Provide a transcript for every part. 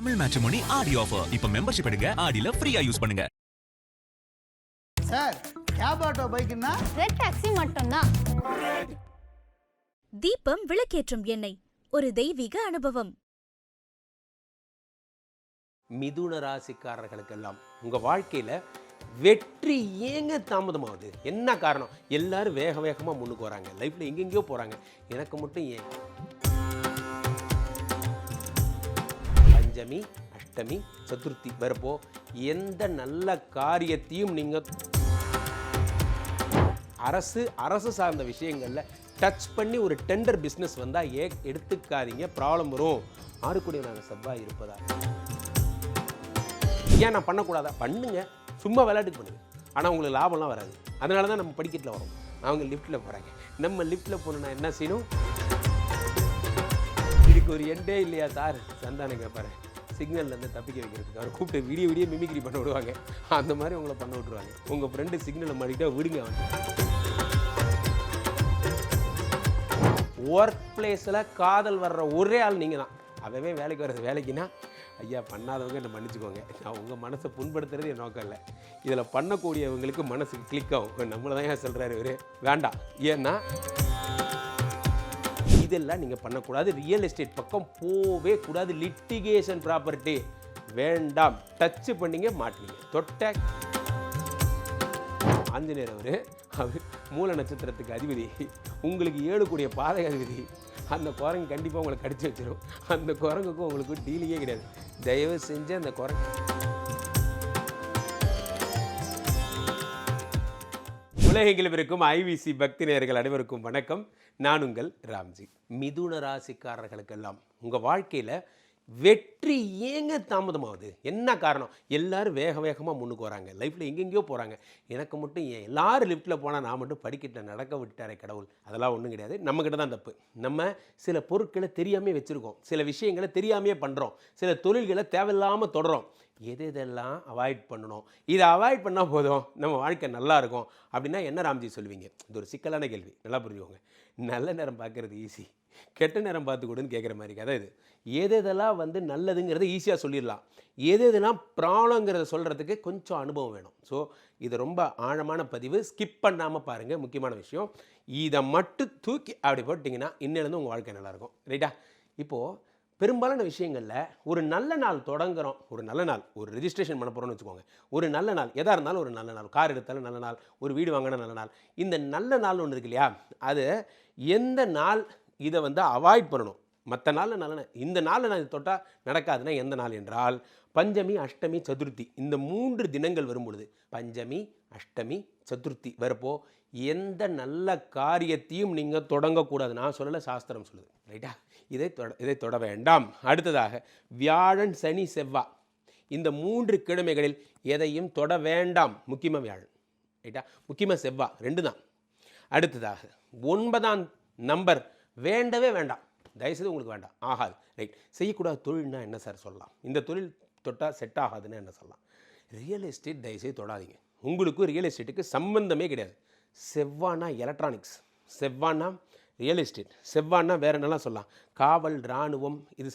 Tamil matrimony Aadi offer. இப்ப membership எடுங்க, ஆடில ஃப்ரீயா யூஸ் பண்ணுங்க. சார், கேப் ஆட்டோ பைக்னா ரெட் டாக்ஸி மட்டும்தான். தீபம் விளக்கேற்றும் எண்ணெய், ஒரு தெய்வீக அனுபவம். மிதுன ராசிக்காரர்களுக்கெல்லாம் உங்க வாழ்க்கையில வெற்றி ஏங்க தாமதமாகுது? என்ன காரணம்? எல்லாரும் வேக வேகமா முன்னுக்கு வராங்க, லைஃப்ல எங்கெங்கயோ போறாங்க, எனக்கு மட்டும் ஏன்? பஞ்சமி, அஷ்டமி, சதுர்த்தி வரப்போ எந்த நல்ல காரியத்தையும் நீங்க அரசு சார்ந்த விஷயங்கள்ல டச் பண்ணி ஒரு டெண்டர் பிஸ்னஸ் வந்தால் எடுத்துக்காதீங்க, ப்ராப்ளம் வரும். ஆறுக்குடிய நாங்கள் செவ்வாய் இருப்பதா? ஏன் நான் பண்ணக்கூடாதா? பண்ணுங்க, சும்மா விளையாட்டுக்கு பண்ணுங்க, ஆனால் உங்களுக்கு லாபம்லாம் வராது. அதனால தான் நம்ம படிக்கட்டில் வரோம், அவங்க லிஃப்ட்டில் போகிறாங்க. நம்ம லிஃப்ட்டில் போகணுன்னா என்ன செய்யணும்? இதுக்கு ஒரு எண்டே இல்லையா சார்? சந்தானம் கேட்பாரு, சிக்னல்லேருந்து தப்பிக்க வைக்கிறதுக்கு அவர் கூப்பிட்டு விடிய மிமிக்ரி பண்ண விடுவாங்க. அந்த மாதிரி உங்களை பண்ண விட்ருவாங்க. உங்கள் ஃப்ரெண்டு சிக்னலை மாட்டிக்கிட்டா விடுங்க. ஒர்க் பிளேஸில் காதல் வர்ற ஒரே ஆள் நீங்கள் தான். அவவே வேலைக்கு வர்றது வேலைக்குன்னா, ஐயா பண்ணாதவங்க என்ன மன்னிச்சுக்கோங்க, நான் உங்கள் மனசை புண்படுத்துறது என் நோக்கம் இல்லை. இதில் பண்ணக்கூடியவங்களுக்கு மனசுக்கு கிளிக் ஆகும். நம்மளை தான் ஏன் சொல்கிறாரு இவர், வேண்டாம். ஏன்னா இதெல்லாம் நீங்கள் பண்ணக்கூடாது. ரியல் எஸ்டேட் பக்கம் போவே கூடாது. லிட்டிகேஷன் ப்ராப்பர்ட்டி வேண்டாம். டச்சு பண்ணிங்க மாட்டினீங்க. தொட்ட ஆஞ்சநேயர் அவர் மூல நட்சத்திரத்துக்கு அதிபதி, உங்களுக்கு 7 கூடிய பாதை அதிபதி. அந்த குரங்கு கண்டிப்பாக உங்களை கடிச்சு வச்சிடும். அந்த குரங்குக்கும் உங்களுக்கு டீலிங்கே கிடையாது. தயவு செஞ்சு அந்த குரங்கு. உலகெங்கிலும் இருக்கும் ஐவிசி பக்தி நேயர்கள் அனைவருக்கும் வணக்கம். நான் உங்கள் ராம்ஜி. மிதுன ராசிக்காரர்களுக்கெல்லாம் உங்கள் வாழ்க்கையில் வெற்றி ஏங்க தாமதமாகுது? என்ன காரணம்? எல்லாரும் வேக வேகமாக முன்னுக்கு வராங்க, லைஃப்பில் எங்கெங்கேயோ போகிறாங்க, எனக்கு மட்டும் ஏன்? எல்லாரும் லிஃப்ட்டில் போனால் நான் மட்டும் படிக்கட்டில் நடக்க விட்டாரே கடவுள். அதெல்லாம் ஒன்றும் கிடையாது. நம்மக்கிட்ட தான் தப்பு. நம்ம சில பொருட்களை தெரியாமே வச்சுருக்கோம், சில விஷயங்களை தெரியாமையே பண்ணுறோம், சில தொழில்களை தேவையில்லாமல் தொடரோம். எதெல்லாம் அவாய்ட் பண்ணணும்? இதை அவாய்ட் பண்ணால் போதும், நம்ம வாழ்க்கை நல்லா இருக்கும். அப்படின்னா என்ன ராம்ஜி சொல்லுவீங்க? இது ஒரு சிக்கலான கேள்வி, நல்லா புரிஞ்சுக்கோங்க. நல்ல நேரம் பார்க்குறது ஈஸி, கெட்ட நேரம் பார்த்து கொடுன்னு கேட்குற மாதிரி கதை இது. எதெல்லாம் நல்லதுங்கிறத ஈஸியாக சொல்லிடலாம், எதெல்லாம் ப்ராப்ளங்கிறத சொல்கிறதுக்கு கொஞ்சம் அனுபவம் வேணும். ஸோ இது ரொம்ப ஆழமான பதிவு, ஸ்கிப் பண்ணாமல் பாருங்கள். முக்கியமான விஷயம், இதை மட்டும் தூக்கி அப்படி போட்டிங்கன்னா இன்னிலேருந்து உங்கள் வாழ்க்கை நல்லாயிருக்கும். ரைட்டா? இப்போது பெரும்பாலான விஷயங்களில் ஒரு நல்ல நாள் தொடங்குகிறோம், ஒரு நல்ல நாள், ஒரு ரெஜிஸ்ட்ரேஷன் பண்ண போகிறோம்னு வச்சுக்கோங்க, ஒரு நல்ல நாள், எதாக இருந்தாலும் ஒரு நல்ல நாள், கார் எடுத்தாலும் நல்ல நாள், ஒரு வீடு வாங்கினா நல்ல நாள். இந்த நல்ல நாள் ஒன்று இருக்கு இல்லையா, அது எந்த நாள் இதை அவாய்ட் பண்ணணும்? மற்ற நாளில் நல்ல நாள், இந்த நாளில் நான் இது தொட்டால் நடக்காதுன்னா எந்த நாள் என்றால் பஞ்சமி, அஷ்டமி, சதுர்த்தி. இந்த 3 தினங்கள் வரும் பொழுது, பஞ்சமி, அஷ்டமி, சதுர்த்தி வரப்போ எந்த நல்ல காரியத்தையும் நீங்கள் தொடங்கக்கூடாது. நான் சொல்லலை, சாஸ்திரம் சொல்லுது. ரைட்டா? இதை தொட வேண்டாம். அடுத்ததாக வியாழன், சனி, செவ்வாய், இந்த 3 கிழமைகளில் எதையும் தொட வேண்டாம். முக்கியமாக வியாழன், ரைட்டா? முக்கியமாக செவ்வாய், 2 தான். அடுத்ததாக 9ஆம் நம்பர் வேண்டவே வேண்டாம், தயவுசெய்து உங்களுக்கு வேண்டாம், ஆகாது. ரைட்? செய்யக்கூடாது தொழில்னா என்ன சார் சொல்லலாம்? இந்த தொழில் தொட்டால் செட் ஆகாதுன்னு என்ன சொல்லலாம்? ரியல் எஸ்டேட் தயவுசெய்து தொடாதீங்க. உங்களுக்கு ரியல் எஸ்டேட்டுக்கு சம்பந்தமே கிடையாது. செவ்வானா எலக்ட்ரானிக்ஸ், செவ்வானா ரியல் எஸ்டேட், செவ்வானா வேறு என்னெல்லாம் சொல்லலாம், காவல், இராணுவம், இது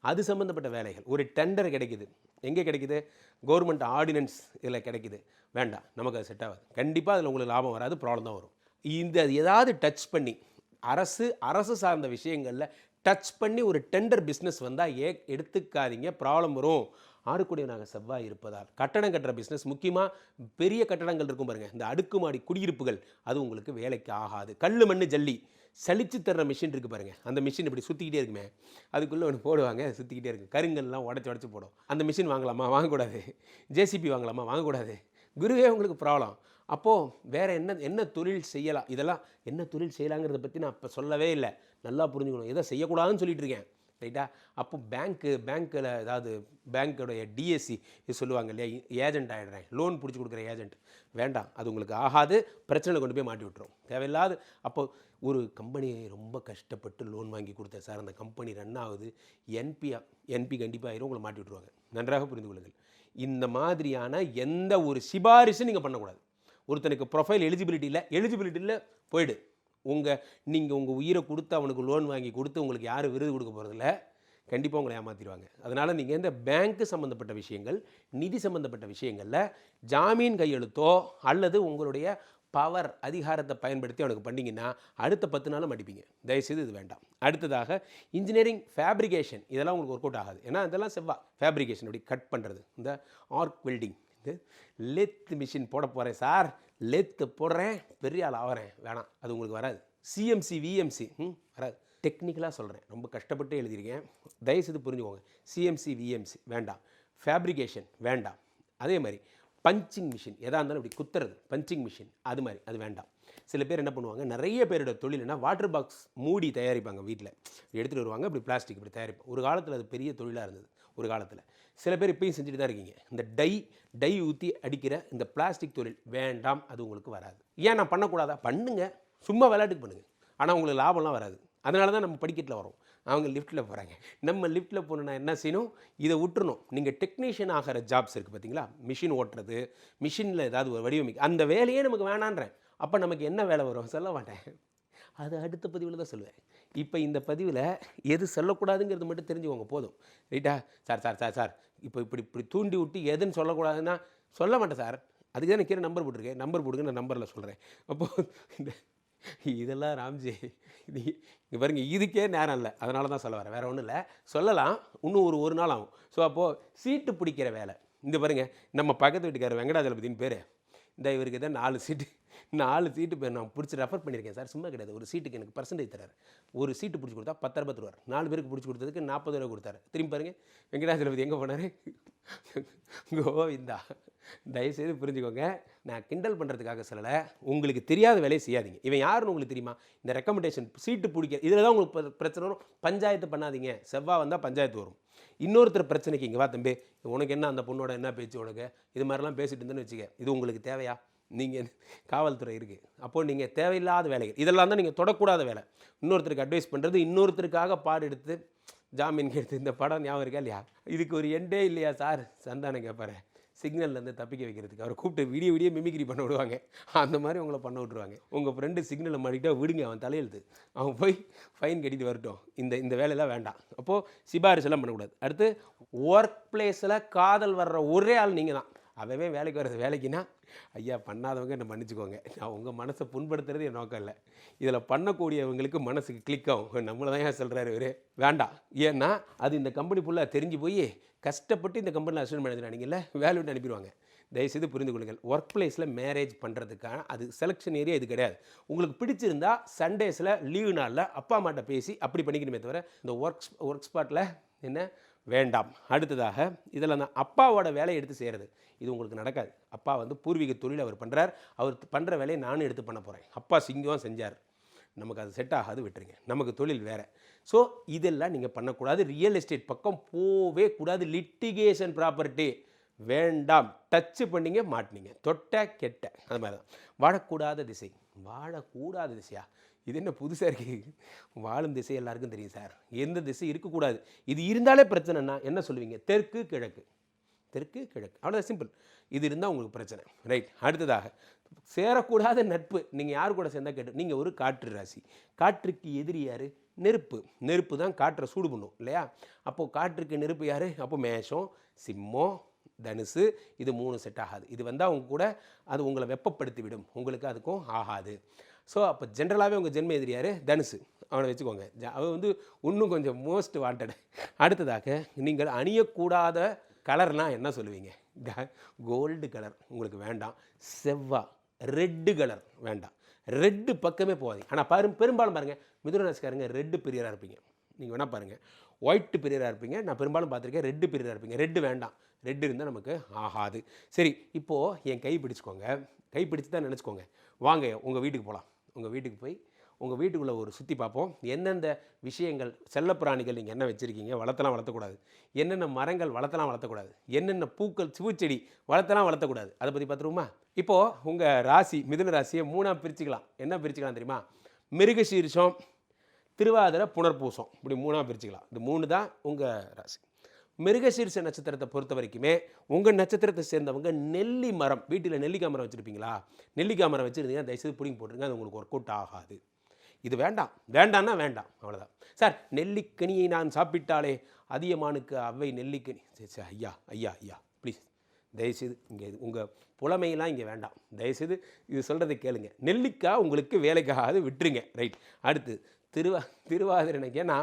அது சம்மந்தப்பட்ட வேலைகள். ஒரு டெண்டர் கிடைக்குது, எங்கே கிடைக்குது? கவர்மெண்ட் ஆர்டினன்ஸ் இதில் கிடைக்குது. வேண்டாம், நமக்கு அது செட் ஆகாது. கண்டிப்பாக அதில் உங்களுக்கு லாபம் வராது, ப்ராப்ளம் தான் வரும். இந்த ஏதாவது டச் பண்ணி அரசு சார்ந்த விஷயங்களில் டச் பண்ணி ஒரு டெண்டர் பிஸ்னஸ் வந்தால் எடுத்துக்காதீங்க, ப்ராப்ளம் வரும். ஆறுக்குடிய நாங்கள் செவ்வாய் இருப்பதால் கட்டடம் கட்டுற பிஸ்னஸ், முக்கியமாக பெரிய கட்டடங்கள் இருக்கும் பாருங்கள், இந்த அடுக்குமாடி குடியிருப்புகள், அது உங்களுக்கு வேலைக்கு ஆகாது. கல், மண், ஜல்லி சலிச்சு தர்ற மிஷின் இருக்குது பாருங்கள், அந்த மிஷின் இப்படி சுற்றிக்கிட்டே இருக்குமே, அதுக்குள்ளே ஒன்று போடுவாங்க, சுற்றிக்கிட்டே இருக்குது, கருங்கல்லாம் உடச்சி போடும். அந்த மிஷின் வாங்கலாமா? வாங்கக்கூடாது. ஜேசிபி வாங்கலாமா? வாங்கக்கூடாது. குருவே உங்களுக்கு ப்ராப்ளம். அப்போது வேறு என்ன தொழில் செய்யலாம்? இதெல்லாம் என்ன தொழில் செய்யலாங்கிறத பற்றி நான் இப்போ சொல்லவே இல்லை, நல்லா புரிஞ்சுக்கணும். எதை செய்யக்கூடாதுன்னு சொல்லிட்டு இருக்கேன். ரைட்டா? அப்போ பேங்க்கில் ஏதாவது பேங்க்கோடைய டிஎஸ்சி சொல்லுவாங்க இல்லையா, ஏஜென்ட் ஆகிடுறேன், லோன் பிடிச்சி கொடுக்குற ஏஜென்ட், வேண்டாம். அது உங்களுக்கு ஆகாது, பிரச்சனை கொண்டு போய் மாட்டி விட்டுரும், தேவையில்லாது. அப்போ ஒரு கம்பெனியை ரொம்ப கஷ்டப்பட்டு லோன் வாங்கி கொடுத்தேன் சார், அந்த கம்பெனி ரன் ஆகுது, என்பி கண்டிப்பாக ஆயிரும், உங்களை மாட்டி விட்டுருவாங்க. நன்றாக புரிந்து கொள்ளுங்கள். இந்த மாதிரியான எந்த ஒரு சிபாரிசும் நீங்கள் பண்ணக்கூடாது. ஒருத்தனுக்கு ப்ரொஃபைல் எலிஜிபிலிட்டியில் போயிடு. நீங்கள் உங்கள் உயிரை கொடுத்து அவனுக்கு லோன் வாங்கி கொடுத்து உங்களுக்கு யாரும் விருது கொடுக்க போகிறதில்ல. கண்டிப்பாக உங்களை ஏமாற்றிடுவாங்க. அதனால் நீங்கள் இந்த பேங்க்கு சம்மந்தப்பட்ட விஷயங்கள், நிதி சம்மந்தப்பட்ட விஷயங்களில் ஜாமீன் கையெழுத்தோ அல்லது உங்களுடைய பவர் அதிகாரத்தை பயன்படுத்தி அவனுக்கு பண்ணிங்கன்னா அடுத்த 10 நாளும் அடிப்பீங்க. தயவுசெய்து இது வேண்டாம். அடுத்ததாக இன்ஜினியரிங் ஃபேப்ரிகேஷன், இதெல்லாம் உங்களுக்கு ஒர்க் அவுட் ஆகாது. ஏன்னா இதெல்லாம் ஃபேப்ரிகேஷன் அப்படி கட் பண்ணுறது, இந்த ஆர்க் வெல்டிங், இது லெத் மிஷின் போட போகிறேன் சார், லெத்து போடுறேன் பெரிய ஆள் ஆகிறேன், வேணாம், அது உங்களுக்கு வராது. சிஎம்சி விஎம்சி வராது. டெக்னிக்கலாக சொல்கிறேன், ரொம்ப கஷ்டப்பட்டு எழுதியிருக்கேன், தயவுசெய்து புரிஞ்சுக்கோங்க. சிஎம்சி விஎம்சி வேண்டாம், ஃபேப்ரிகேஷன் வேண்டாம். அதே மாதிரி பஞ்சிங் மிஷின், எதாக இருந்தாலும் இப்படி குத்துறது பஞ்சிங் மிஷின், அது மாதிரி அது வேண்டாம். சில பேர் என்ன பண்ணுவாங்க, நிறைய பேரோட தொழில்னா வாட்டர் பாக்ஸ் மூடி தயாரிப்பாங்க, வீட்டில் எடுத்துகிட்டு வருவாங்க, இப்படி பிளாஸ்டிக் இப்படி தயாரிப்பாங்க. ஒரு காலத்தில் அது பெரிய தொழிலாக இருந்தது. ஒரு காலத்தில் சில பேர் இப்பயும் செஞ்சுட்டு தான் இருக்கீங்க. இந்த டை ஊற்றி அடிக்கிற இந்த பிளாஸ்டிக் தொழில் வேண்டாம், அது உங்களுக்கு வராது. ஏன் நான் பண்ணக்கூடாதா? பண்ணுங்க, சும்மா விளையாட்டுக்கு பண்ணுங்கள், ஆனால் உங்களுக்கு லாபம்லாம் வராது. அதனால தான் நம்ம படிக்கட்டில் வரோம், அவங்க லிஃப்ட்டில் போகிறாங்க. நம்ம லிஃப்ட்டில் போகணுன்னா என்ன செய்யணும், இதை விட்டுறணும். நீங்கள் டெக்னீஷியன் ஆகிற ஜாப்ஸ் இருக்குது பார்த்தீங்களா, மிஷின் ஓட்டுறது, மிஷினில் ஏதாவது ஒரு வடிவமைக்க, அந்த வேலையே நமக்கு வேணான்றேன். அப்போ நமக்கு என்ன வேலை வரும் சொல்ல மாட்டேன், அது அடுத்த பதிவில் தான் சொல்லுவேன். இப்போ இந்த பதிவில் எது சொல்லக்கூடாதுங்கிறது மட்டும் தெரிஞ்சுக்கோங்க போதும். ரைட்டா? சார் சார் சார் சார் இப்போ இப்படி தூண்டி விட்டு எதுன்னு சொல்லக்கூடாதுன்னா சொல்ல மாட்டேன் சார், அதுக்கு தான் கீழே நம்பர் போட்டிருக்கேன், நம்பர் போடுங்க, நான் நம்பரில் சொல்கிறேன். அப்போது இந்த இதெல்லாம் ராம்ஜி, இது இங்கே பாருங்க, இதுக்கே நேரம் இல்லை, அதனால தான் சொல்ல வரேன், வேறு ஒன்றும் இல்லை. சொல்லலாம், இன்னும் ஒரு நாள் ஆகும். ஸோ அப்போது சீட்டு பிடிக்கிற வேலை, இந்த பாருங்கள், நம்ம பக்கத்து வீட்டுக்காரர் வெங்கடாஜலபதினு பேர், இந்த இவருக்கு தான் 4 சீட்டு பேர் நான் பிடிச்சி ரெஃபர் பண்ணியிருக்கேன் சார். சும்மா கிடையாது, ஒரு சீட்டுக்கு எனக்கு பர்சன்டேஜ் தராரு. ஒரு சீட்டு பிடிச்சி கொடுத்தா 10 ரூபா தருவார். 4 பேருக்கு பிடிச்சி கொடுத்ததுக்கு 40 ரூபா கொடுத்தாரு. திரும்பி பாருங்கள், வெங்கடாஜலபதி எங்கே போனார், கோவிந்தா. தயவுசெய்து புரிஞ்சுக்கோங்க, நான் கிண்டல் பண்ணுறதுக்காக சொல்லலை. உங்களுக்கு தெரியாத வேலையை செய்யாதீங்க. இவன் யாருன்னு உங்களுக்கு தெரியுமா? இந்த ரெக்கமெண்டேஷன் சீட்டு பிடிக்க, இதில் தான் உங்களுக்கு பிரச்சனை வரும். பஞ்சாயத்து பண்ணாதீங்க, செவ்வாய் வந்தால் பஞ்சாயத்து வரும். இன்னொருத்தர் பிரச்சனைக்கு இங்கே வா தம்பி, உனக்கு என்ன அந்த பொண்ணோட என்ன பேச்சு, உனக்கு இது மாதிரிலாம் பேசிட்டு இருந்தேன்னு வச்சுக்க, இது உங்களுக்கு தேவையா? நீங்கள் காவல்துறை இருக்குது, அப்போது நீங்கள் தேவையில்லாத வேலைகள் இதெல்லாம் தான் நீங்கள் தொடக்கூடாத வேலை. இன்னொருத்தருக்கு அட்வைஸ் பண்ணுறது, இன்னொருத்தருக்காக பாடு எடுத்து ஜாமீன் எடுத்து, இந்த படம் ஞாபகம் இருக்கா இல்லையா? இதுக்கு ஒரு எண்டே இல்லையா சார்? சந்தானம் கேட்பாரு, சிக்னல்லேருந்து தப்பிக்க வைக்கிறதுக்கு அவரை கூப்பிட்டு விடிய மிமிக்ரி பண்ண விடுவாங்க. அந்த மாதிரி உங்களை பண்ண விட்ருவாங்க. உங்கள் ஃப்ரெண்டு சிக்னலை மாட்டிக்கிட்டா விடுங்க, அவன் தலையெழுத்து, அவன் போய் ஃபைன் கட்டிட்டு வரட்டும். இந்த வேலையெல்லாம் வேண்டாம். அப்போது சிபாரிசெல்லாம் பண்ணக்கூடாது. அடுத்து ஒர்க் பிளேஸில் காதல் வர்ற ஒரே ஆள் நீங்கள் தான். அவவே வேலைக்கு வர்றது வேலைக்குன்னா, ஐயா பண்ணாதவங்க என்ன மன்னிச்சுக்கோங்க, நான் உங்கள் மனசை புண்படுத்துறது என் நோக்கம் இல்லை. இதில் பண்ணக்கூடியவங்களுக்கு மனசுக்கு கிளிக் ஆகும். நம்மளை தான் ஏன் சொல்கிறாரு இவர், வேண்டாம். ஏன்னா அது இந்த கம்பெனி ஃபுல்லாக தெரிஞ்சு போய் கஷ்டப்பட்டு இந்த கம்பெனியில் அசிஸ்டன்ட் மேனேஜர் ஆனீங்கல்ல, வேலை விட்டு அனுப்பிடுவாங்க. தயவுசெய்து புரிந்து கொள்ளுங்கள், ஒர்க் பிளேஸில் மேரேஜ் பண்ணுறதுக்கான அது செலெக்ஷன் ஏரியா இது கிடையாது. உங்களுக்கு பிடிச்சிருந்தா சண்டேஸில் லீவு நாளில் அப்பா அம்மாட்ட பேசி அப்படி பண்ணிக்கணுமே தவிர இந்த ஒர்க் ஸ்பாட்டில் என்ன வேண்டாம். அடுத்ததாக இதில் நான் அப்பாவோட வேலையை எடுத்து செய்கிறது, இது உங்களுக்கு நடக்காது. அப்பா பூர்வீக தொழில் அவர் பண்ணுறார், அவர் பண்ணுற வேலையை நானும் எடுத்து பண்ண போகிறேன். அப்பா சிங்கம் செஞ்சார், நமக்கு அது செட் ஆகாது, விட்டுருங்க, நமக்கு தொழில் வேறு. ஸோ இதெல்லாம் நீங்கள் பண்ணக்கூடாது. ரியல் எஸ்டேட் பக்கம் போவே கூடாது. லிட்டிகேஷன் ப்ராப்பர்ட்டி வேண்டாம். டச்சு பண்ணிங்க மாட்டினீங்க, தொட்ட கெட்ட, அது மாதிரி தான். வாழக்கூடாத திசையா? இது என்ன புதுசாக இருக்குது? வாழும் திசை எல்லாருக்கும் தெரியும் சார். எந்த திசை இருக்கக்கூடாது, இது இருந்தாலே பிரச்சனைனா என்ன சொல்லுவீங்க? தெற்கு கிழக்கு, அவ்வளோ சிம்பிள். இது இருந்தால் உங்களுக்கு பிரச்சனை, ரைட். அடுத்ததாக சேரக்கூடாத நட்பு, நீங்கள் யார் கூட சேர்ந்தால் கேட்டு, நீங்கள் ஒரு காற்று ராசி. காற்றுக்கு எதிரி யார்? நெருப்பு தான் காற்றை சூடு பண்ணும் இல்லையா? அப்போது காற்றுக்கு நெருப்பு யார்? அப்போ மேஷம், சிம்மம், தனுசு, இது 3 செட் ஆகாது. இது வந்தால் அவங்க கூட அது உங்களை வெப்பப்படுத்தி விடும், உங்களுக்கு அதுக்கும் ஆகாது. ஸோ அப்போ ஜென்ரலாகவே உங்கள் ஜென்ம எதிரி யார்? தனுசு, அவனை வச்சுக்கோங்க. அவன் இன்னும் கொஞ்சம் மோஸ்ட் வாண்டட். அடுத்ததாக நீங்கள் அணியக்கூடாத கலர்னால் என்ன சொல்லுவீங்க? கோல்டு கலர் உங்களுக்கு வேண்டாம். செவ்வா ரெட்டு கலர் வேண்டாம். ரெட்டு பக்கமே போகாது. ஆனால் பெரும்பாலும் பாருங்கள், மிதுன ராசிக்காரங்க ரெட்டு பிரியராக இருப்பீங்க. நீங்கள் வேணால் பாருங்கள், ஒயிட்டு பிரியராக இருப்பீங்க. நான் பெரும்பாலும் பார்த்துருக்கேன், ரெட்டு பிரியராக இருப்பீங்க. ரெட்டு வேண்டாம், ரெட்டு இருந்தால் நமக்கு ஆகாது. சரி, இப்போது என் கை பிடிச்சிக்கோங்க, கை பிடிச்சி தான் நினச்சிக்கோங்க. வாங்க உங்கள் வீட்டுக்கு போகலாம். உங்கள் வீட்டுக்கு போய் உங்கள் வீட்டுக்குள்ளே ஒரு சுற்றி பார்ப்போம். எந்தெந்த விஷயங்கள், செல்லப்பிராணிகள் நீங்கள் என்ன வச்சுருக்கீங்க, வளர்த்தக்கூடாது, என்னென்ன மரங்கள் வளர்த்தக்கூடாது, என்னென்ன பூக்கள், பூச்செடி வளர்த்தக்கூடாது, அதை பற்றி பார்த்துருவோமா? இப்போது உங்கள் ராசி, மிதுன ராசியை 3ஆக பிரிச்சுக்கலாம். என்ன பிரிச்சுக்கலாம் தெரியுமா? மிருகசீரிஷம், திருவாதிரை, புனர்பூசம், இப்படி 3ஆக பிரிச்சுக்கலாம். இது 3 தான் உங்கள் ராசி. மிருகசீரிஷ நட்சத்திரத்தை பொறுத்த வரைக்குமே உங்கள் நட்சத்திரத்தை சேர்ந்தவங்க நெல்லி மரம், வீட்டில் நெல்லிக்காய் மரம் வச்சுருப்பீங்களா? நெல்லிக்காய் மரம் வச்சுருந்தீங்கன்னா தயவுசெய்து பிடிங்கி போட்டுருங்க, அது உங்களுக்கு ஒர்க் அவுட் ஆகாது. இது வேண்டாம், வேண்டான்னா வேண்டாம், அவ்வளோதான். சார் நெல்லிக்கனியை நான் சாப்பிட்டாலே அதியமானுக்கு அவ்வை நெல்லிக்கனி. சரி சார், ஐயா ஐயா ஐயா ப்ளீஸ் தயவுசெய்து இங்கே உங்கள் புலமையெல்லாம் இங்கே வேண்டாம், தயவுசெய்து இது சொல்கிறத கேளுங்க. நெல்லிக்காய் உங்களுக்கு வேலைக்காகாது, விட்டுருங்க. ரைட். அடுத்து திருவாதிரை. ஏன்னா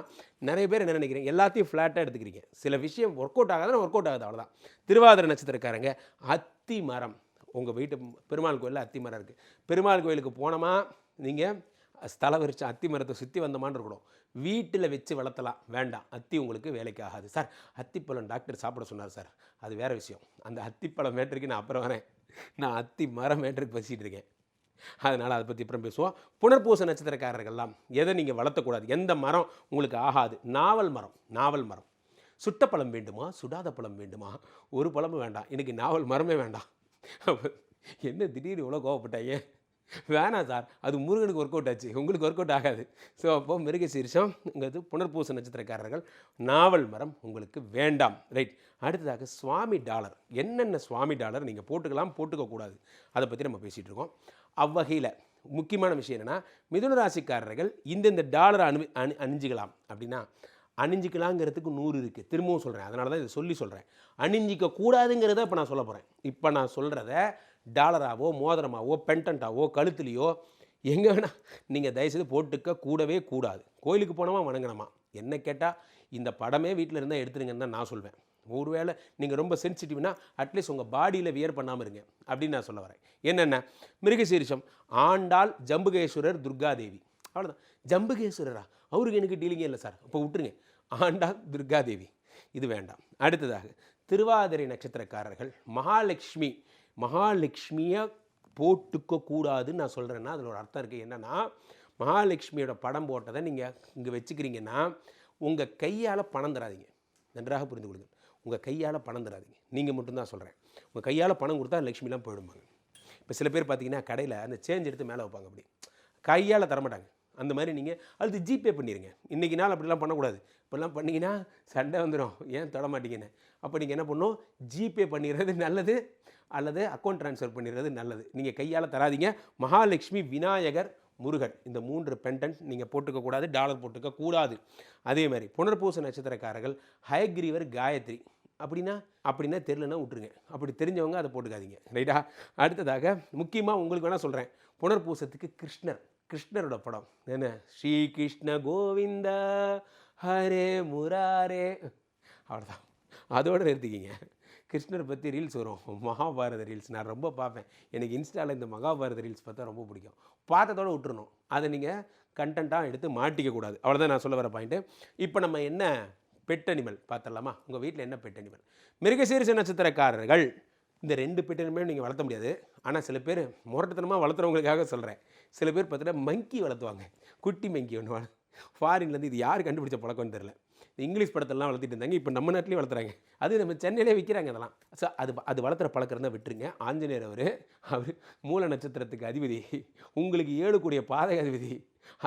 நிறைய பேர் என்ன நினைக்கிறீங்க, எல்லாத்தையும் ஃப்ளாட்டாக எடுத்துக்கிறீங்க. சில விஷயம் ஒர்க் அவுட் ஆகாதுன்னா ஒர்க் அவுட் ஆகுது, அவ்வளோதான். திருவாதிரை நட்சத்திரக்காரங்க அத்தி மரம், உங்கள் வீட்டு பெருமாள் கோயிலில் அத்தி மரம் இருக்குது. பெருமாள் கோயிலுக்கு போனோமா நீங்கள் ஸ்தல விருட்சம் அத்தி மரத்தை சுற்றி வந்தமான்னு இருக்கணும். வீட்டில் வச்சு வளர்த்தலாம், வேண்டாம், அத்தி உங்களுக்கு வேலைக்கு ஆகாது. சார் அத்திப்பழம் டாக்டர் சாப்பிட சொன்னார் சார், அது வேறு விஷயம். அந்த அத்திப்பழம் மேட்டருக்கு நான் அப்புறம் வரேன். நான் அத்தி மரம் மேட்டருக்கு பேசிகிட்டு இருக்கேன், அதனால் அதை பற்றி அப்புறம் பேசுவோம். புனர்பூச நட்சத்திரக்காரர்கள்லாம் எதை நீங்கள் வளர்த்தக்கூடாது, எந்த மரம் உங்களுக்கு ஆகாது? நாவல் மரம். சுட்ட பழம் வேண்டுமா, சுடாத பழம் வேண்டுமா? ஒரு பழமும் வேண்டாம், எனக்கு நாவல் மரமே வேண்டாம். என்ன திடீர்னு இவ்வளோ கோவப்பட்டாங்க? வேணாம் சார், அது முருகனுக்கு ஒர்க் அவுட் ஆச்சு, உங்களுக்கு ஒர்க் அவுட் ஆகாது. ஸோ அப்போது மிருகசீரிஷம்ங்கிறது புனர்பூச நட்சத்திரக்காரர்கள் நாவல் மரம் உங்களுக்கு வேண்டாம். ரைட். அடுத்ததாக சுவாமி டாலர். என்னென்ன சுவாமி டாலர் நீங்கள் போட்டுக்கலாம், போட்டுக்கக்கூடாது, அதை பற்றி நம்ம பேசிகிட்டு இருக்கோம். அவ்வகையில் முக்கியமான விஷயம் என்னென்னா, மிதுன ராசிக்காரர்கள் இந்தந்த டாலரை அணிஞ்சிக்கலாம் அப்படின்னா, அணிஞ்சிக்கலாங்கிறதுக்கு 100 இருக்குது. திரும்பவும் சொல்கிறேன், அதனால தான் இதை சொல்கிறேன். அணிஞ்சிக்க கூடாதுங்கிறத இப்போ நான் சொல்ல போகிறேன். இப்போ நான் சொல்கிறத டாலராவோ மோதிரமாவோ பென்டன்ட்டாவோ கழுத்துலையோ எங்கே வேணால் நீங்கள் தயவுசெய்து போட்டுக்க கூடவே கூடாது. கோயிலுக்கு போனோமா வணங்கணுமா. என்ன கேட்டால் இந்த படமே வீட்டில் இருந்தால் எடுத்துருங்கன்னு தான் நான் சொல்வேன். ஒருவேளை நீங்கள் ரொம்ப சென்சிட்டிவ்னா அட்லீஸ்ட் உங்கள் பாடியில் வியர் பண்ணாமல் இருங்க அப்படின்னு நான் சொல்ல வரேன். என்னென்ன, மிருகசீரிஷம் ஆண்டாள் ஜம்புகேஸ்வரர் துர்காதேவி, அவ்வளோதான். ஜம்புகேஸ்வரரா, அவருக்கு எனக்கு டீலிங்கே இல்லை சார், அப்போ விட்டுருங்க. ஆண்டாள் துர்காதேவி இது வேண்டாம். அடுத்ததாக திருவாதிரை நட்சத்திரக்காரர்கள் மகாலட்சுமியை போட்டுக்க கூடாதுன்னு நான் சொல்கிறேன்னா அதில் ஒரு அர்த்தம் இருக்குது. என்னென்னா, மகாலட்சுமியோட படம் போட்டதை நீங்கள் இங்கே வச்சுக்கிறீங்கன்னா உங்கள் கையால் பணம் தராதிங்க. நன்றாக புரிந்து கொள்ளுங்கள், உங்கள் கையால் பணம் தராதிங்க. நீங்கள் மட்டும்தான் சொல்கிறேன். உங்கள் கையால் பணம் கொடுத்தா லட்சுமிலாம் போயிடுவாங்க. இப்போ சில பேர் பார்த்தீங்கன்னா கடையில் அந்த சேஞ்ச் எடுத்து மேலே வைப்பாங்க, அப்படி கையால் தரமாட்டாங்க. அந்த மாதிரி நீங்கள் அது ஜிபே பண்ணிடுங்க. இன்றைக்கி நாள் அப்படிலாம் பண்ணக்கூடாது. இப்படிலாம் பண்ணிங்கன்னா சண்டை வந்துடும், ஏன் தொட மாட்டீங்கன்னு. அப்போ நீங்கள் என்ன பண்ணணும், ஜிபே பண்ணிடுறது நல்லது, அல்லது அக்கௌண்ட் ட்ரான்ஸ்ஃபர் பண்ணிடுறது நல்லது. நீங்கள் கையால் தராதிங்க. மகாலட்சுமி, விநாயகர், முருகன் இந்த 3 பெண்டன்ட் நீங்கள் போட்டுக்கக்கூடாது, டாலர் போட்டுக்கக்கூடாது. அதே மாதிரி புனர்பூச நட்சத்திரக்காரர்கள் ஹயக்ரீவர், காயத்ரி அப்படின்னா தெரியலன்னா விட்டுருங்க. அப்படி தெரிஞ்சவங்க அதை போட்டுக்காதீங்க. ரைட்டா. அடுத்ததாக முக்கியமாக உங்களுக்கு வேணால் சொல்கிறேன், புனர்பூசத்துக்கு கிருஷ்ணரோட படம் என்ன, ஸ்ரீ கிருஷ்ண கோவிந்த ஹரே முராரே, அவ்வளோதான், அதோடு நிறுத்திக்கிங்க. கிருஷ்ணரை பற்றி ரீல்ஸ் வரும், மகாபாரத ரீல்ஸ் நான் ரொம்ப பார்ப்பேன். எனக்கு இன்ஸ்டாவில் இந்த மகாபாரத ரீல்ஸ் பார்த்தா ரொம்ப பிடிக்கும். பார்த்ததோடு விட்டுறணும், அதை நீங்கள் கண்டென்ட்டாக எடுத்து மாட்டிக்கக்கூடாது. அவ்வளோதான் நான் சொல்ல வர பாயிண்ட்டு. இப்போ நம்ம என்ன பெட் அனிமல் பார்த்துடலாமா? உங்கள் வீட்டில் என்ன பெட் அனிமல்? மிருகசீரிஷ நட்சத்திரக்காரர்கள் இந்த 2 பெட் அனிமலும் நீங்கள் வளர்த்த முடியாது. ஆனால் சில பேர் முரட்டுத்தனமாக வளர்த்துறவங்களுக்காக சொல்கிறேன். சில பேர் பார்த்தீங்கன்னா மங்கி வளர்த்துவாங்க, குட்டி மங்கி ஒன்று ஃபாரின்லேருந்து. இது யார் கண்டுபிடிச்ச பழக்கம்னு தெரில. இங்கிலீஷ் படத்தெல்லாம் வளர்த்திட்டு இருந்தாங்க, இப்போ நம்ம நாட்டிலையும் வளர்த்துறாங்க. அது நம்ம சென்னையிலே விற்கிறாங்க அதெல்லாம். ஸோ அது வளர்த்துற பழக்கம் தான் விட்டுருங்க. ஆஞ்சநேயர் அவர் மூல நட்சத்திரத்துக்கு அதிபதி, உங்களுக்கு 7 கூடிய பாதை அதிபதி.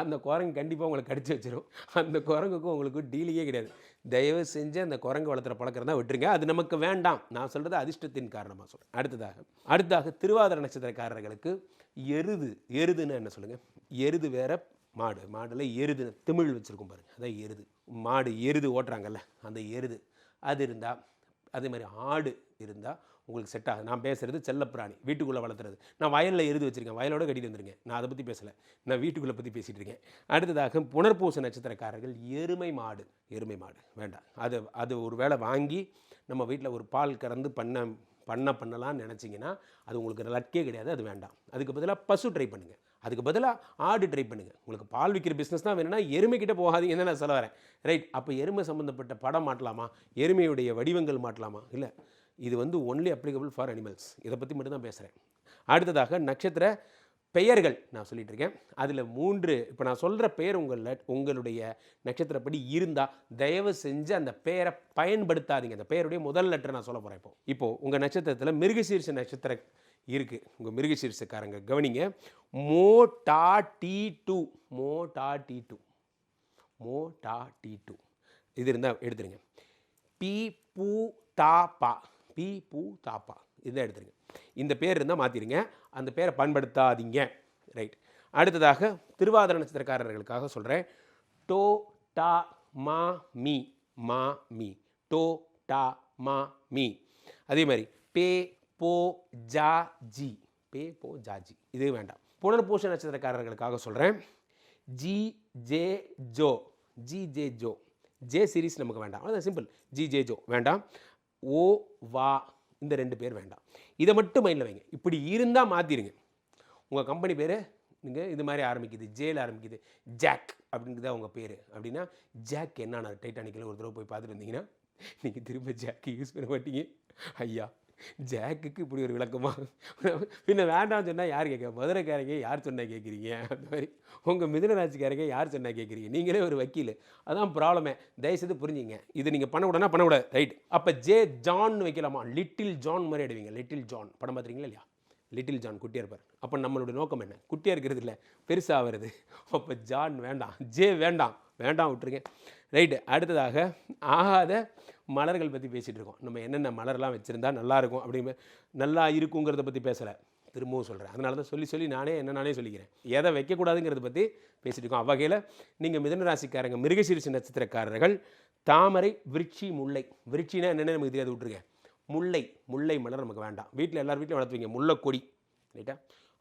அந்த குரங்கு கண்டிப்பாக உங்களை கடிச்சு வச்சிடும். அந்த குரங்குக்கும் உங்களுக்கு டீலிங்கே கிடையாது. தயவு செஞ்சு அந்த குரங்கு வளர்த்துற பழக்கம் தான் விட்டுருங்க, அது நமக்கு வேண்டாம். நான் சொல்கிறது அதிர்ஷ்டத்தின் காரணமாக சொல்கிறேன். அடுத்ததாக திருவாதிரை நட்சத்திரக்காரர்களுக்கு எருதுன்னு என்ன சொல்லுங்கள்? எருது வேற, மாடில் எருது திமிழ் வச்சுருக்கும் பாருங்கள், அதான் எருது. மாடு எருது ஓட்டுறாங்கல்ல, அந்த எருது அது இருந்தால், அதே மாதிரி ஆடு இருந்தால் உங்களுக்கு செட் ஆகுது. நான் பேசுகிறது செல்லப்பிராணி, வீட்டுக்குள்ளே வளர்த்துறது. நான் வயலில் எருது வச்சுருக்கேன், வயலோடு கட்டிட்டு வந்துருங்க. நான் அதை பற்றி பேசலை, நான் வீட்டுக்குள்ளே பற்றி பேசிகிட்டு இருக்கேன். அடுத்ததாக புனர்பூச நட்சத்திரக்காரர்கள் எருமை மாடு வேண்டாம். அது ஒரு வேளை வாங்கி நம்ம வீட்டில் ஒரு பால் கறந்து பண்ணலான்னு நினச்சிங்கன்னா அது உங்களுக்கு லக்கே கிடையாது, அது வேண்டாம். அதுக்கு பதிலாக பசு ட்ரை பண்ணுங்கள், அதுக்கு பதிலாக ஆடு ட்ரை பண்ணுங்கள். உங்களுக்கு பால் விற்கிற பிஸ்னஸ் தான் வேணும்னா எருமைக்கிட்ட போகாதீங்கன்னு நான் சொல்ல வரேன். ரைட். அப்போ எருமை சம்மந்தப்பட்ட படம் மாட்டலாமா, எருமையுடைய வடிவங்கள் மாட்டலாமா? இல்லை, இது ஒன்லி அப்ளிகபிள் ஃபார் அனிமல்ஸ். இதை பற்றி மட்டும்தான் பேசுகிறேன். அடுத்ததாக நட்சத்திர பெயர்கள் நான் சொல்லிட்டு இருக்கேன். அதில் 3 இப்போ நான் சொல்கிற பெயர் உங்களுடைய நட்சத்திரப்படி இருந்தால் தயவு செஞ்சு அந்த பெயரை பயன்படுத்தாதீங்க. அந்த பெயருடைய முதல் லெட்டர் நான் சொல்ல போகிறேன். இப்போது உங்கள் நட்சத்திரத்தில் மிருகசீரிஷ நட்சத்திரம் இருக்குது. உங்கள் மிருகசீரிஷக்காரங்க கவனிங்க. மோ டா டி டூ இது இருந்தால் எடுத்துருங்க. பி பூ தாப்பா இதை எடுத்துருங்க. இந்த பேர் இருந்தால் மாற்றிடுங்க, அந்த பேரை பயன்படுத்தாதீங்க. ரைட். அடுத்ததாக திருவாதிரை நட்சத்திரக்காரர்களுக்காக சொல்கிறேன். டோ டா மா மீ மா மீ டோ டா மா மீ. அதே மாதிரி பே போ ஜா ஜி பே போ ஜா ஜி இது வேண்டாம். புனர்பூச நட்சத்திரக்காரர்களுக்காக சொல்கிறேன். G J Joe G J Joe J series நமக்கு வேண்டாம், அது சிம்பிள். ஜி ஜே ஜோ வேண்டாம். ஓ வா இந்த 2 பேர் வேண்டாம். இதை மட்டும் மைண்டில் வைங்க. இப்படி இருந்தால் மாற்றிடுங்க. உங்கள் கம்பெனி பேர் நீங்கள் இது மாதிரி ஆரம்பிக்குது, ஜேல ஆரம்பிக்குது, ஜாக் அப்படிங்கிறதா உங்கள் பேர் அப்படின்னா ஜாக் என்னன்னா டைட்டானிக்கில் ஒரு தடவை போய் பார்த்துட்டு வந்தீங்கன்னா நீங்கள் திரும்ப ஜாக்கு யூஸ் பண்ண மாட்டீங்க. ஐயா ஜாக்குக்கு இப்படி ஒரு விளக்கமா? பின்ன வேண்டாம்னு சொன்னால் யார் கேட்க? மதுரைக்காரங்க யார் சொன்னால் கேட்குறீங்க? அந்த மாதிரி உங்கள் மிதுனராசிக்காரங்க யார் சொன்னால் கேட்குறீங்க? நீங்களே ஒரு வக்கீல், அதான் ப்ராப்ளமே. தயவுசெய்து புரிஞ்சிங்க. இது நீங்கள் பண்ணக்கூடாதுன்னா பண்ணக்கூடாது, ரைட்? அப்போ ஜே ஜான் வைக்கலாமா? லிட்டில் ஜான் மாதிரி எடுவீங்க. லிட்டில் ஜான் படம் பார்த்துறீங்களா இல்லையா? லிட்டில் ஜான் குட்டியாக இருப்பார். அப்போ நம்மளுடைய நோக்கம் என்ன? குட்டியாக இருக்கிறது இல்லை, பெருசாக வருது. அப்போ ஜான் வேண்டாம், ஜே வேண்டாம், வேண்டாம் விட்டுருங்க, ரைட்டு. அடுத்ததாக ஆகாத மலர்கள் பற்றி பேசிகிட்டு இருக்கோம். நம்ம என்னென்ன மலர்லாம் வச்சுருந்தா நல்லாயிருக்கும் அப்படிங்கிற நல்லா இருக்குங்கிறத பற்றி பேசலை, திரும்பவும் சொல்கிறேன். அதனால தான் சொல்லி நானே சொல்லிக்கிறேன். எதை வைக்கக்கூடாதுங்கிறத பற்றி பேசிகிட்டு இருக்கோம். அவ்வகையில் நீங்கள் மிதுனராசிக்காரங்க, மிருகசீரிஷ நட்சத்திரக்காரர்கள் தாமரை, விருட்சி, முல்லை. விருட்சினா என்னென்ன நமக்கு தெரியாது, விட்டுருங்க. முல்லை மலர் நமக்கு வேண்டாம். வீட்டில் எல்லார் வீட்டிலும் வளர்த்துவீங்க முல்லை கொடி, ரைட்டா?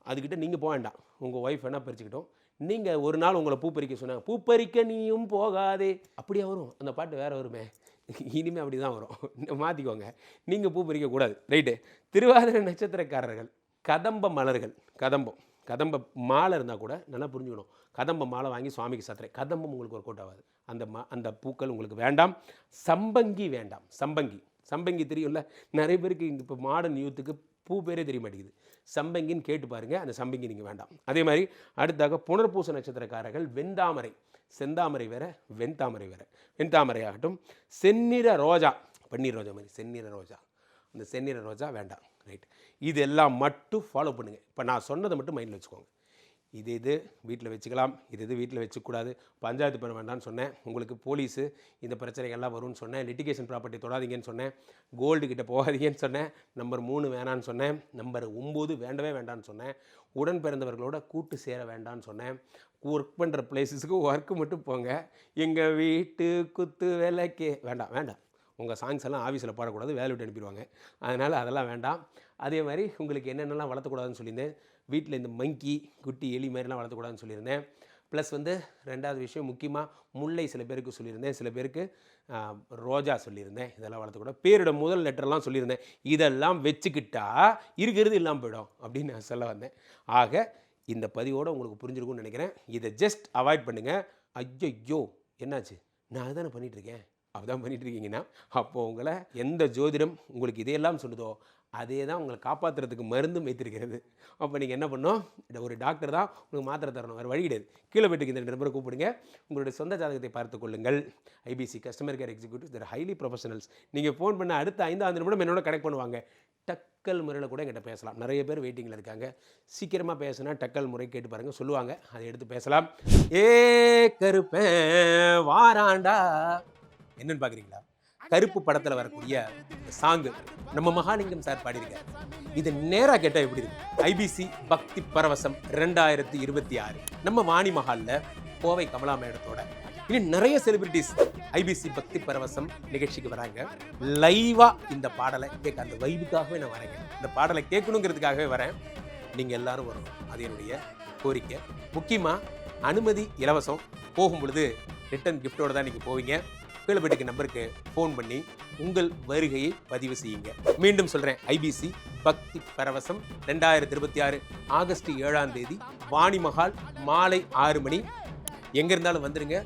அதுக்கிட்ட நீங்கள் போக வேண்டாம். உங்கள் ஒய்ஃப் வேணால் பறிச்சுக்கிட்டோம். நீங்கள் ஒரு நாள் உங்களை பூ பறிக்க சொன்னாங்க, பூ பறிக்க நீயும் போகாதே, அப்படியே வரும். அந்த பாட்டு வேறு வருமே, இனிமேல் அப்படி தான் வரும், மாற்றிக்கோங்க. நீங்கள் பூ பறிக்கக்கூடாது, ரைட்டு. திருவாதிரை நட்சத்திரக்காரர்கள் கதம்ப மலர்கள், கதம்ப மாலை இருந்தால் கூட நல்லா புரிஞ்சுக்கணும். கதம்ப மாலை வாங்கி சுவாமிக்கு சாத்துறேன். கதம்பம் உங்களுக்கு ஒரு கோட்டாகாது. அந்த பூக்கள் உங்களுக்கு வேண்டாம். சம்பங்கி வேண்டாம். சம்பங்கி தெரியும்ல, நிறைய பேருக்கு இப்போ மாடர்ன் யூத்துக்கு பூ பேரே தெரிய மாட்டேங்குது. சம்பங்கின்னு கேட்டு பாருங்கள், அந்த சம்பங்கி நீங்கள் வேண்டாம். அதே மாதிரி அடுத்தாக புனர்பூச நட்சத்திரக்காரர்கள் வெண்தாமரை, செந்தாமரை வேறு, வெண்தாமரை வேறு. வெண்தாமரை ஆகட்டும். செந்நிற ரோஜா, பன்னீர் ரோஜா மாதிரி செந்நிற ரோஜா, அந்த செந்நிற ரோஜா வேண்டாம், ரைட்? இதெல்லாம் மட்டும் ஃபாலோ பண்ணுங்கள். இப்போ நான் சொன்னதை மட்டும் மைண்டில் வச்சுக்கோங்க. இது வீட்டில் வச்சுக்கலாம், இது வீட்டில் வச்சுக்கூடாது. பஞ்சாயத்து பண்ண வேண்டாம்னு சொன்னேன். உங்களுக்கு போலீஸு இந்த பிரச்சனைகள்லாம் வரும்னு சொன்னேன். லிட்டிகேஷன் ப்ராப்பர்ட்டி தொடாதீங்கன்னு சொன்னேன். கோல்டு கிட்ட போகாதீங்கன்னு சொன்னேன். நம்பர் 3 வேணான்னு சொன்னேன். நம்பர் 9 வேண்டவே வேண்டான்னு சொன்னேன். உடன் பிறந்தவர்களோட கூட்டு சேர வேண்டான்னு சொன்னேன். ஒர்க் பண்ணுற பிளேஸஸுக்கு ஒர்க்கு மட்டும் போங்க. எங்கள் வீட்டு குத்து வேலைக்கே வேண்டாம். உங்கள் சாங்ஸ் எல்லாம் ஆஃபீஸில் பாடக்கூடாது, வேலை விட்டு அனுப்பிடுவாங்க. அதனால் அதெல்லாம் வேண்டாம். அதே மாதிரி உங்களுக்கு என்னென்னலாம் வளர்த்தக்கூடாதுன்னு சொல்லியிருந்தேன். வீட்டில் இந்த மங்கி, குட்டி, எலி மாதிரிலாம் வளர்த்தக்கூடாதுன்னு சொல்லியிருந்தேன். ப்ளஸ் வந்து 2வது விஷயம் முக்கியமாக முல்லை சில பேருக்கு சொல்லியிருந்தேன், சில பேருக்கு ரோஜா சொல்லியிருந்தேன். இதெல்லாம் வளர்த்தக்கூடாது. பேரோட முதல் லெட்டர்லாம் சொல்லியிருந்தேன். இதெல்லாம் வச்சுக்கிட்டா இருக்கிறது இல்லாமல் போயிடும் அப்படின்னு நான் சொல்ல வந்தேன். ஆக இந்த பதிவோடு உங்களுக்கு புரிஞ்சிருக்கும்னு நினைக்கிறேன். இதை ஜஸ்ட் அவாய்ட் பண்ணுங்கள். ஐயோ என்னாச்சு, நான் அதுதானே பண்ணிகிட்ருக்கேன், அப்போதான் பண்ணிகிட்ருக்கீங்கன்னா அப்போது உங்களை எந்த ஜோதிடம் உங்களுக்கு இதையெல்லாம் சொல்லுதோ அதே தான் உங்களை காப்பாற்றுறதுக்கு மருந்தும் வைத்திருக்கிறது. அப்போ நீங்கள் என்ன பண்ணணும், ஒரு டாக்டர் தான் உங்களுக்கு மாத்திரை தரணும், வேறு வழி கிடையாது. கீழே போய்ட்டு இந்த 2 நம்பரை கூப்பிடுங்க. உங்களுடைய சொந்த ஜாதகத்தை பார்த்து கொள்ளுங்கள். ஐபிசி கஸ்டமர் கேர் எக்ஸிக்யூட்டிவ்ஸ், தேர் ஹைலி ப்ரொஃபஷனல்ஸ். நீங்கள் ஃபோன் பண்ண அடுத்த 5வது நிமிடம் என்னோட கனெக்ட் பண்ணுவாங்க. டக்கல் முறையில் கூட என்கிட்ட பேசலாம். நிறைய பேர் வெயிட்டிங்கில் இருக்காங்க. சீக்கிரமாக பேசுனா டக்கல் முறை கேட்டு பாருங்கள், சொல்லுவாங்க, அதை எடுத்து பேசலாம். ஏ கருப்பேன் வாராண்டா, என்னன்னு பார்க்குறீங்களா? கருப்பு படத்தில் வரக்கூடிய சாங்கு நம்ம மகாலிங்கம் சார் பாடியிருக்காரு. இது நேராக கேட்டால் எப்படி இருக்கு? ஐபிசி பக்தி பரவசம் 2026 நம்ம வாணி மஹாலில் கோவை கமலா மேடத்தோட இன்னும் நிறைய செலிபிரிட்டிஸ் ஐபிசி பக்தி பரவசம் நிகழ்ச்சிக்கு வராங்க. லைவாக இந்த பாடலை கேட்க, அந்த வைபுக்காகவே நான் வரேங்க. இந்த பாடலை கேட்கணுங்கிறதுக்காகவே வரேன். நீங்கள் எல்லாரும் வரணும், அது என்னுடைய கோரிக்கை. முக்கியமாக அனுமதி இலவசம். போகும் பொழுது ரிட்டன் கிஃப்டோடு தான் நீங்கள் போவீங்க. கீழப்பட்டிக்கு நம்பருக்கு ஃபோன் பண்ணி உங்கள் வருகையை பதிவு செய்யுங்க. மீண்டும் சொல்கிறேன், ஐபிசி பக்தி பரவசம் 2026 ஆகஸ்ட் 7ஆம் தேதி வாணி மஹால் மாலை 6 மணி. எங்கே இருந்தாலும் வந்துடுங்க.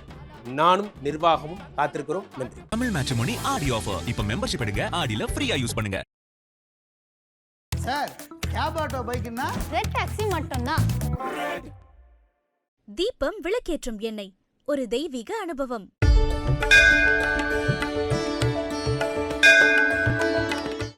நானும் நிர்வாகமும் காத்திருக்கிறோம். நன்றி. Tamil matrimony Aadi offer. இப்போ மெம்பர்ஷிப் எடுங்க, ஆடியில் ஃப்ரீயா யூஸ் பண்ணுங்க. சார், கேப் ஆட்டோ பைக்குன்னா ரெட் டாக்ஸி மட்டும்தான். தீபம் விளக்கேற்றும் எண்ணெய், ஒரு தெய்வீக அனுபவம்.